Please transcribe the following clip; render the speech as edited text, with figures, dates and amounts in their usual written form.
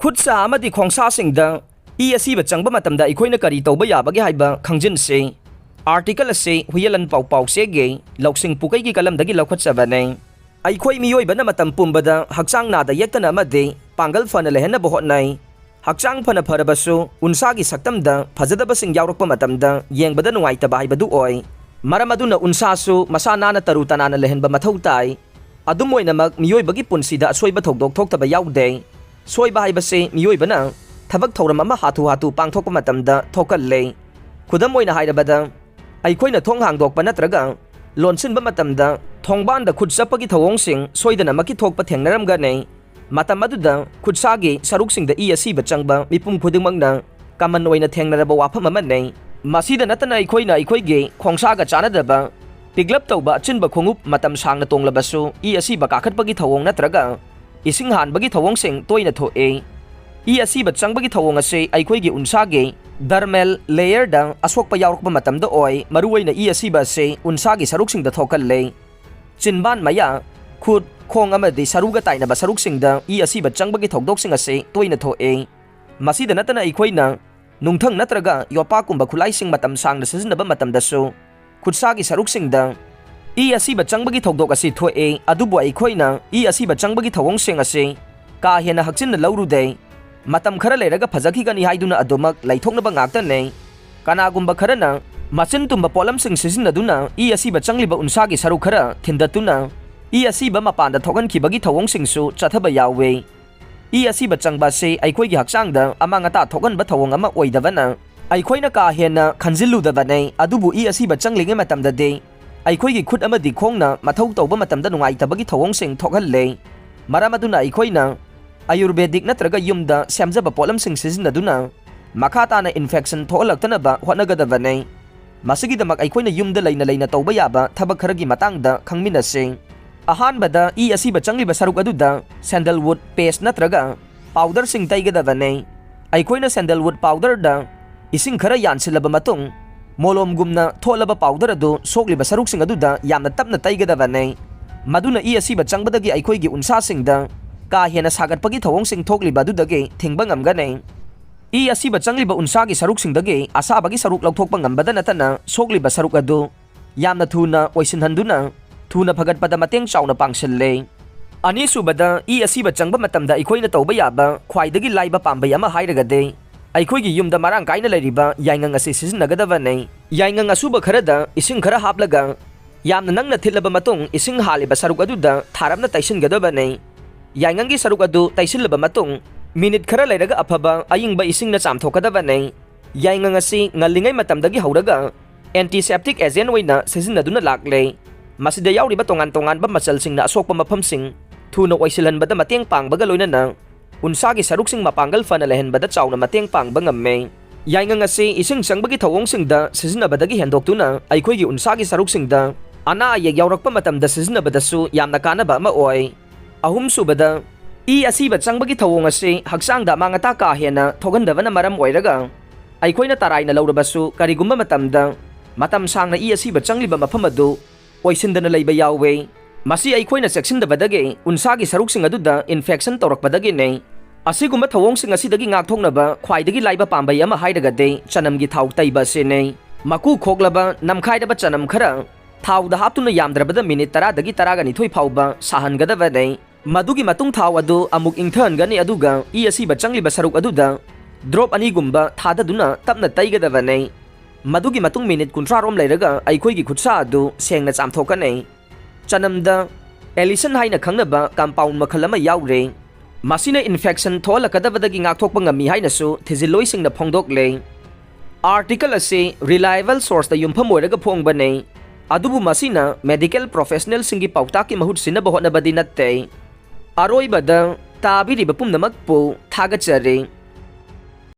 खुदसा अमदी खोंसासिंगदा ई असीब चंगबा मतमदा इखोइना करी तौबा याबगे हाइबा खंजिनसे आर्टिकल असे हुयलन पाउ पाउ सेगे लौसिंग पुकई की कलमदगी लौखटसबने अइखोइ मियोइबना मतम पुंबदा हक्चांग नादा येक्तना अमदे पांगल फन लेहना बहोतनाइ हक्चांग फन फरबसु उनसागी सक्तमदा फजदबसिंग यावरकपा मतमदा येंगबदा नुंगाइतबा हाइबदु ओइ मरम अदुना उनसासु मसा नाना तरु तनाना लेहनबा मथौ ताइ अदुम ओइनमक मियोइबगी पुंसीदा असोइबा थौदोक थोक्तबा याउदे सोइबा हाइबसे मियोइबना थबक थौरम अमा हाथु हाथु पांगथोकपा मतमदा थोकल्ले खुदम ओइना हाइरबदा अइखोइना थोंग हांगदोकपा नत्रगा लोनसिनबा मतमदा थोंगबानदा खुद चप्पगी थवोंगसिंग सोइदनमकी थोकपा थेंगनरमगने मतम अदुदा खुदसागी सरुकसिंगदा ई असीबा चंगबा मिपुम खुदिंगमंगना कमन ओइना थेंगनरबा वाफम अमने मसीदा नतना अइखोइना अइखोइगे खोंगसागा चानदबा पिगलप तौबा अचिनबा खोंगुप मतम सांगना तोंगलबसु ई असीबा काखटपगी थवोंग नत्रगा इसिंग हानबगी थवोंगसिंग तोइना थोए ई असीबा चंगबगी थवोंग असे अइखोइगे उनसागे दरमेल लेयरदा असोकपा यावरकपा मतमदा ओइ मरुओइना ई असीबा असे उनसागे सरुकसिंगदा थोकल्ले चिनबान मया खुद खोंग अमदि सरुगा ताइनबा सरुकसिंगदा ई असीबा चंगबगी थौदोकसिंग असे तोइना थोए मसीदा नतना अइखोइना नुंगथंग नत्रगा योपाकुंबा खुलाइसिंग मतम सांगना सिजनबा मतमदसु खुदसागी सरुकसिंगदा ई असीबा चंगबगी थौदोक असे थोए अदुबु अइखोइना ई असीबा चंगबगी थवोंगसिंग असे का हेना हक्चिन लौरुदे मतम खरा लेरगा फजखिगनी हाइदुना अदुमक लैथोकनबा ngaktane कनागुंबा खरना मचिन तुंबा पोलमसिंग सिजनदुना ई असीबा चंगलिबा उनसागी सरु खरा थिंदतुना ई असीबा मपानदा थोगनखिबगी थवोंगसिंगसु चथबा यावे ई असीबा चंगबासे अइखोइगी हक्चांगदा अमांगता थोगनबा थवोंग अमा ओइदबना अइखोइना का हेना खंजिलुदबने अदुबु ई असीबा चंगलिगे मतमददे अइखोइगी खुद अमदि खोंगना मथौ तौबा मतमदा नुंगाइतबगी थवोंगसिंग थोगहल्ले मरम अदुना अइखोइना आयुर्वेदिक नत्रगा युमदा सेमजबा पोलमसिंग सिजनदुना मखा ताना इन्फेक्शन थोलक्तनबा होटनगदबने मसिगिदमक अइखोइना युमदा लैना लैना तौबा याबा थबक खरगी मतंगदा खंगमिनसे अहानबदा ई असीबा चंगलिबा सरुक अदुदा सैंडलवुड पेस्ट नत्रगा पाउडर सिंग तैगदबने अइखोइना सैंडलवुड पाउडरदा इसिंग खरा यानसिलबा मतुंग मोलोमगुमना थोलबा पाउडर अदु सोकलिबा सरुकसिंग अदुदा यामना तपना तैगदबने मदुना ई असीबा चंगबदगी अइखोइगी उनसासिंगदा का हेना सागटपगी थवोंगसिंग थोकलिबा अदुदगे थिंगबा ngamgane ई असीबा चंगलिबा उनसागी सरुकसिंगदगे असाबगी सरुक लौथोकपा ngamबदा नतना सोकलिबा सरुक अदु यामना थुना ओइसिनहंदुना थुना फगटपदा मतेंग चाउना पांगसिल्ले अनिसुबदा ई असीबा चंगबा मतमदा अइखोइना तौबा याबा ख्वाइदगी लाइबा पांबय अमा हाइरगदे अइखोइगी युमदा मारांग काइना लैरिबा याइंगंग असे सिजनगदबने याइंगंग असुबा खरदा इसिंग खरा हापलगा यामना नंगना थिलबा मतुंग इसिंग हालिबा सरुक अदुदा थारमना तैसिनगदबने याइंगंगी सरुक अदु तैसिलबा मतुंग मिनिट खरा लैरगा अफबा अयिंगबा इसिंगना चामथोकदबने याइंगंग असी ngalingay matamdagi hawraga antiseptic agent oina sizinaduna lakle masida yauriba tongan tongan ba machalsingna asokpa maphamsing thuna oisilhanbada mateng pangbaga loinana unsagi saruksing mapangal fana lehenbada chauna mateng pangba ngamme yaingang ase ising changbagi thawongsingda sizinabadagi hendoktuna aikhoigi unsagi saruksingda ana ayek yaurakpa matamda sizinabadasu yamna kanaba ama oi ahum subada ई असीबा चंगबगी थवोंग असे हक्सांगदा मांगता का हेना थोगनदबना मरम ओइरगा अइखोइना तराइना लौरबसु करिगुम्बा मतमदा मतम सांगना ई असीबा चंगलिबा मफम अदु ओइसिनदना लैबा यावे मसी अइखोइना सेक्सिनदबदगे उनसागी सरुकसिंग अदुदा infection तौरकपदगे ने असिगुम्बा थवोंगसिंग असिदगी ngaktoknaba ख्वाइदगी Laiba पांबay ama हाइरगदे चनमगी थाउ तैबा सेने मकु खोगलबा नमखाइदबा चनम खरा थाउदा हापतुना यामद्रबदा मिनिट 10 दगी 12 फाउबा साहनगदबने मदुगी मतुंग थाव अदु अमुक इंथनगनी अदुगा ई असीबा चंगलिबा सरुक अदुदा ड्रॉप अनीगुम्बा थाददुना तपना तैगदबने मदुगी मतुंग मिनिट 30 रोम लैरगा अइखोइगी खुदसा अदु सेंगना चामथोकने चनमदा एलिसन हाइना खंगनबा कंपाउंड मखल अमा याउरे मसिना इन्फेक्शन थोलकदबदगी ngaktokpa ngami hainasu थिजिलोइसिंगना फोंदोकले आर्टिकल असे रिलायबल सोर्स दा युमफम ओइरगा फोंगबने अदुबु मसिना मेडिकल प्रोफेशनल सिंगी पाउताकी महूट सिनबा होनबदी नत्ते अरोइबदा ताबिरिबा पुमनमकपु थागचरे।